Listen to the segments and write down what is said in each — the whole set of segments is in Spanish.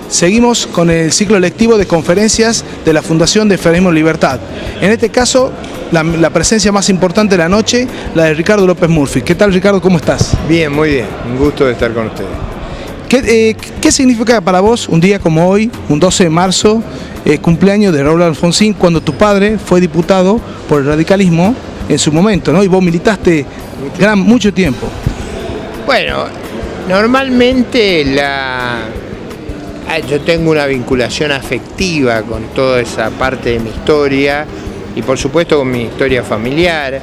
Seguimos con el ciclo lectivo de conferencias de la Fundación de Feminismo Libertad. En este caso, la presencia más importante de la noche, la de Ricardo López Murphy. ¿Qué tal, Ricardo? ¿Cómo estás? Bien, muy bien. Un gusto de estar con ustedes. ¿Qué significa para vos un día como hoy, un 12 de marzo, cumpleaños de Raúl Alfonsín, cuando tu padre fue diputado por el radicalismo en su momento, ¿no? Y vos militaste mucho tiempo. Bueno, normalmente yo tengo una vinculación afectiva con toda esa parte de mi historia y por supuesto con mi historia familiar.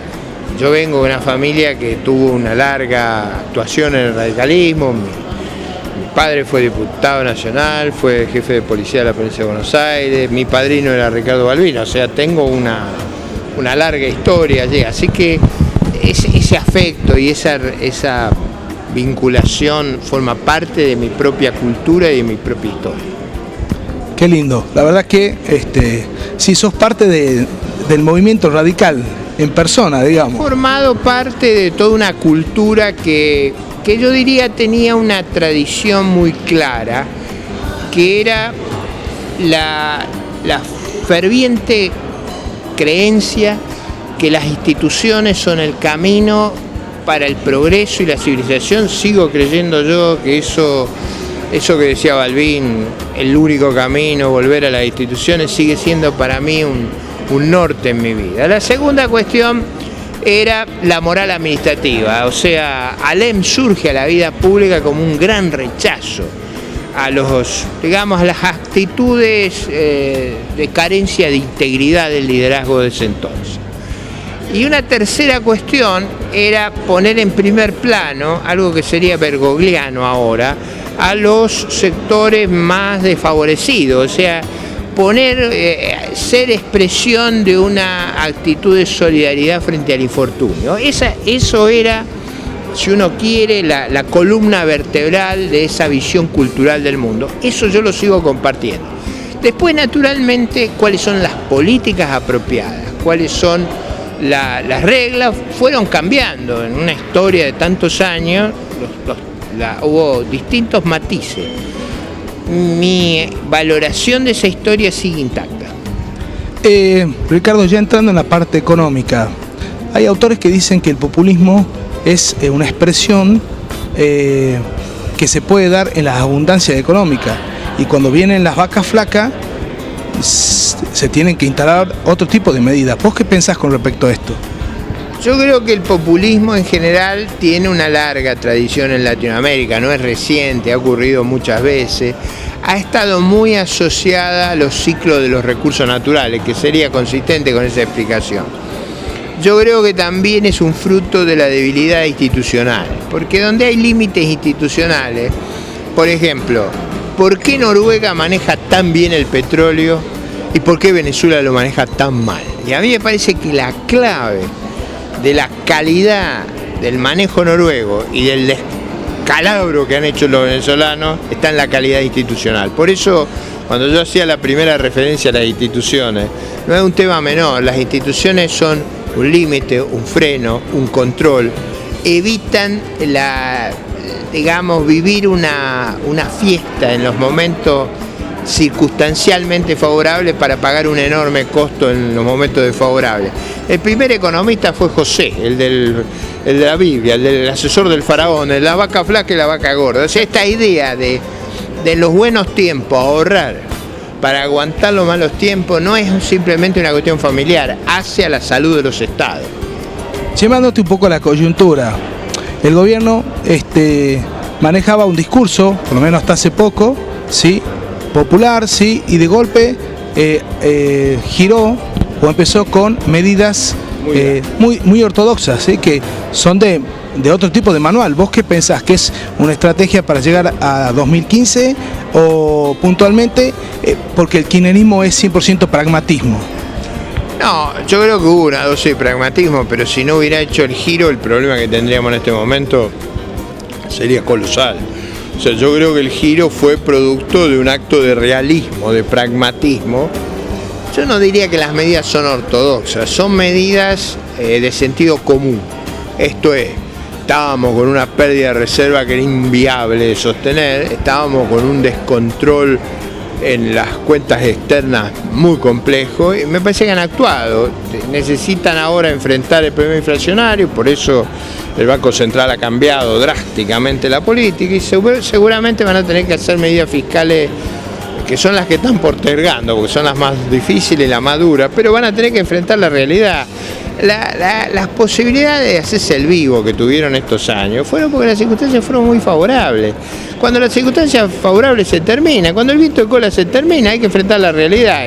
Yo vengo de una familia que tuvo una larga actuación en el radicalismo. Mi padre fue diputado nacional, fue jefe de policía de la provincia de Buenos Aires, mi padrino era Ricardo Balbino, o sea, tengo una larga historia allí, así que ese afecto y esa vinculación forma parte de mi propia cultura y de mi propia historia. Qué lindo, la verdad que sí sos parte del movimiento radical en persona, digamos. He formado parte de toda una cultura que yo diría tenía una tradición muy clara, que era la ferviente creencia que las instituciones son el camino para el progreso y la civilización. Sigo creyendo yo que eso que decía Balbín, el único camino, volver a las instituciones, sigue siendo para mí un norte en mi vida. La segunda cuestión era la moral administrativa, o sea, Alem surge a la vida pública como un gran rechazo a a las actitudes de carencia de integridad del liderazgo de ese entonces. Y una tercera cuestión era poner en primer plano, algo que sería bergogliano ahora, a los sectores más desfavorecidos, o sea, ser expresión de una actitud de solidaridad frente al infortunio. Eso era, si uno quiere, la columna vertebral de esa visión cultural del mundo. Eso yo lo sigo compartiendo. Después, naturalmente, cuáles son las políticas apropiadas, cuáles son las reglas, fueron cambiando. En una historia de tantos años hubo distintos matices. Mi valoración de esa historia sigue intacta. Ricardo, ya entrando en la parte económica, hay autores que dicen que el populismo es una expresión que se puede dar en las abundancias económicas, y cuando vienen las vacas flacas se tienen que instalar otro tipo de medidas. ¿Vos qué pensás con respecto a esto? Yo creo que el populismo en general tiene una larga tradición en Latinoamérica, no es reciente, ha ocurrido muchas veces, ha estado muy asociada a los ciclos de los recursos naturales, que sería consistente con esa explicación. Yo creo que también es un fruto de la debilidad institucional, porque donde hay límites institucionales, por ejemplo, ¿por qué Noruega maneja tan bien el petróleo y por qué Venezuela lo maneja tan mal? Y a mí me parece que la clave de la calidad del manejo noruego y del descalabro que han hecho los venezolanos está en la calidad institucional. Por eso, cuando yo hacía la primera referencia a las instituciones, no es un tema menor. Las instituciones son un límite, un freno, un control, evitan vivir una fiesta en los momentos circunstancialmente favorables para pagar un enorme costo en los momentos desfavorables. El primer economista fue José, el de la Biblia, el del asesor del faraón, el de la vaca flaca y la vaca gorda. O sea, esta idea de los buenos tiempos ahorrar para aguantar los malos tiempos no es simplemente una cuestión familiar, hace a la salud de los estados. Llevándote un poco a la coyuntura, el gobierno manejaba un discurso, por lo menos hasta hace poco, ¿sí?, popular, sí, y de golpe giró o empezó con medidas muy ortodoxas, ¿sí?, que son de otro tipo de manual. ¿Vos qué pensás? ¿Que es una estrategia para llegar a 2015 o puntualmente porque el kirchnerismo es 100% pragmatismo? No, yo creo que hubo una dosis de pragmatismo, pero si no hubiera hecho el giro, el problema que tendríamos en este momento sería colosal. O sea, yo creo que el giro fue producto de un acto de realismo, de pragmatismo. Yo no diría que las medidas son ortodoxas, son medidas de sentido común. Esto es, estábamos con una pérdida de reserva que era inviable de sostener, estábamos con un descontrol en las cuentas externas muy complejo, y me parece que han actuado. Necesitan ahora enfrentar el problema inflacionario, por eso el Banco Central ha cambiado drásticamente la política, y seguramente van a tener que hacer medidas fiscales que son las que están postergando, porque son las más difíciles y las más duras, pero van a tener que enfrentar la realidad. Las posibilidades de hacerse el vivo que tuvieron estos años fueron porque las circunstancias fueron muy favorables. Cuando las circunstancias favorables se terminan, cuando el viento de cola se termina, hay que enfrentar la realidad.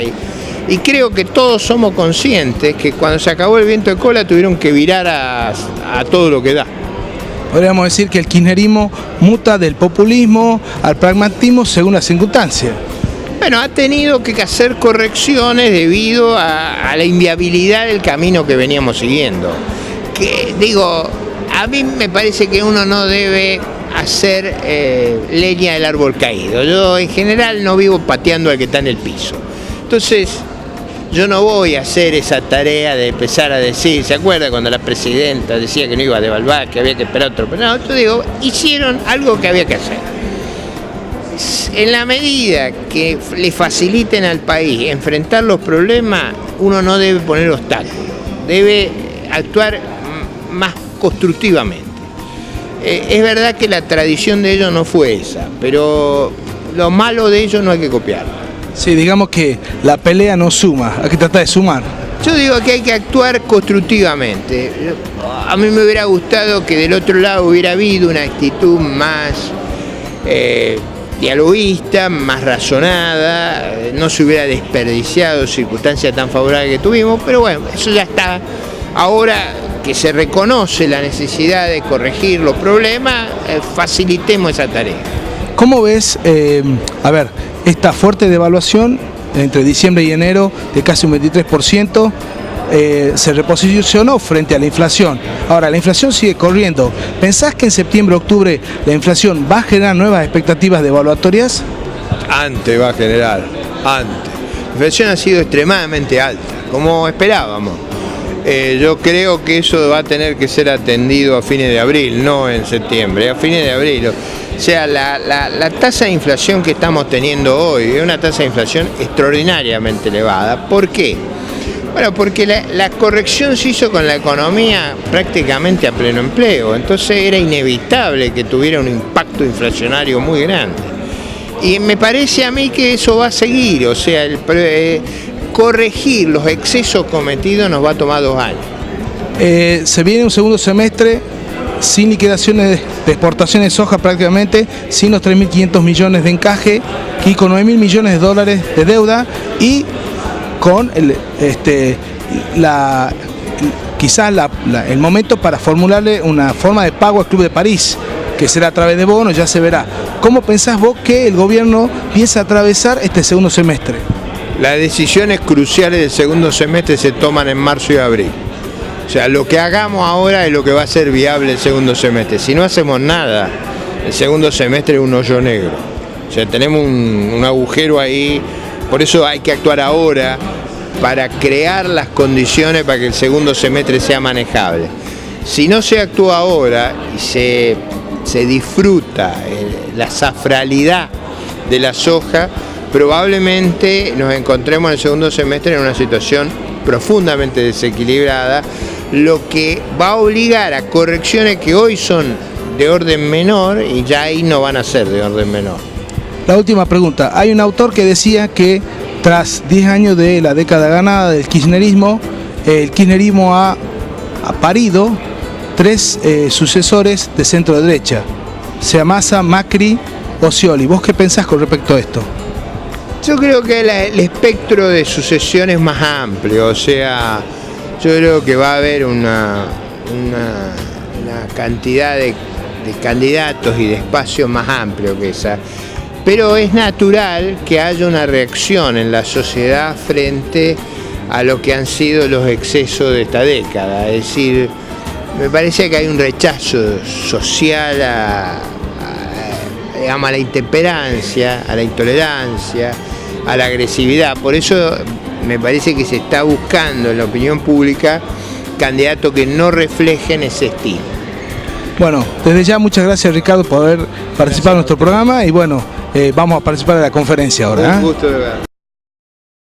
Y creo que todos somos conscientes que cuando se acabó el viento de cola tuvieron que virar a todo lo que da. Podríamos decir que el kirchnerismo muta del populismo al pragmatismo según las circunstancias. Bueno, ha tenido que hacer correcciones debido a la inviabilidad del camino que veníamos siguiendo. Que, digo, a mí me parece que uno no debe hacer leña del árbol caído. Yo en general no vivo pateando al que está en el piso. Entonces, yo no voy a hacer esa tarea de empezar a decir, ¿se acuerda cuando la presidenta decía que no iba a devaluar, que había que esperar otro? Pero no, yo digo, hicieron algo que había que hacer. En la medida que le faciliten al país enfrentar los problemas, uno no debe poner obstáculos, debe actuar más constructivamente. Es verdad que la tradición de ellos no fue esa, pero lo malo de ellos no hay que copiarlo. Sí, digamos que la pelea no suma, hay que tratar de sumar. Yo digo que hay que actuar constructivamente. A mí me hubiera gustado que del otro lado hubiera habido una actitud más dialoguista, más razonada, no se hubiera desperdiciado circunstancias tan favorables que tuvimos, pero bueno, eso ya está. Ahora que se reconoce la necesidad de corregir los problemas, facilitemos esa tarea. ¿Cómo ves, esta fuerte devaluación entre diciembre y enero de casi un 23%? Se reposicionó frente a la inflación. Ahora, la inflación sigue corriendo. ¿Pensás que en septiembre, octubre, la inflación va a generar nuevas expectativas devaluatorias? Antes va a generar, antes. La inflación ha sido extremadamente alta, como esperábamos. Yo creo que eso va a tener que ser atendido a fines de abril, no en septiembre, a fines de abril. O sea, la tasa de inflación que estamos teniendo hoy es una tasa de inflación extraordinariamente elevada. ¿Por qué? Bueno, porque la corrección se hizo con la economía prácticamente a pleno empleo, entonces era inevitable que tuviera un impacto inflacionario muy grande. Y me parece a mí que eso va a seguir, o sea, corregir los excesos cometidos nos va a tomar 2 años. Se viene un segundo semestre sin liquidaciones de exportaciones de soja prácticamente, sin los 3.500 millones de encaje y con 9.000 millones de dólares de deuda y con quizás el momento para formularle una forma de pago al Club de París, que será a través de bonos, ya se verá. ¿Cómo pensás vos que el gobierno piensa atravesar este segundo semestre? Las decisiones cruciales del segundo semestre se toman en marzo y abril. O sea, lo que hagamos ahora es lo que va a ser viable el segundo semestre. Si no hacemos nada, el segundo semestre es un hoyo negro. O sea, tenemos un agujero ahí, por eso hay que actuar ahora para crear las condiciones para que el segundo semestre sea manejable. Si no se actúa ahora y se disfruta la safralidad de la soja, probablemente nos encontremos en el segundo semestre en una situación profundamente desequilibrada, lo que va a obligar a correcciones que hoy son de orden menor y ya ahí no van a ser de orden menor. La última pregunta. Hay un autor que decía que tras 10 años de la década ganada del kirchnerismo, el kirchnerismo ha parido 3 sucesores de centro derecha, sea Massa, Macri o Scioli. ¿Vos qué pensás con respecto a esto? Yo creo que el espectro de sucesión es más amplio, o sea, yo creo que va a haber una cantidad de candidatos y de espacios más amplio que esa. Pero es natural que haya una reacción en la sociedad frente a lo que han sido los excesos de esta década. Es decir, me parece que hay un rechazo social a la intemperancia, a la intolerancia, a la agresividad. Por eso me parece que se está buscando en la opinión pública candidatos que no reflejen ese estilo. Bueno, desde ya muchas gracias, Ricardo, por haber participado en nuestro programa y bueno, vamos a participar de la conferencia ahora. Un gusto de ver.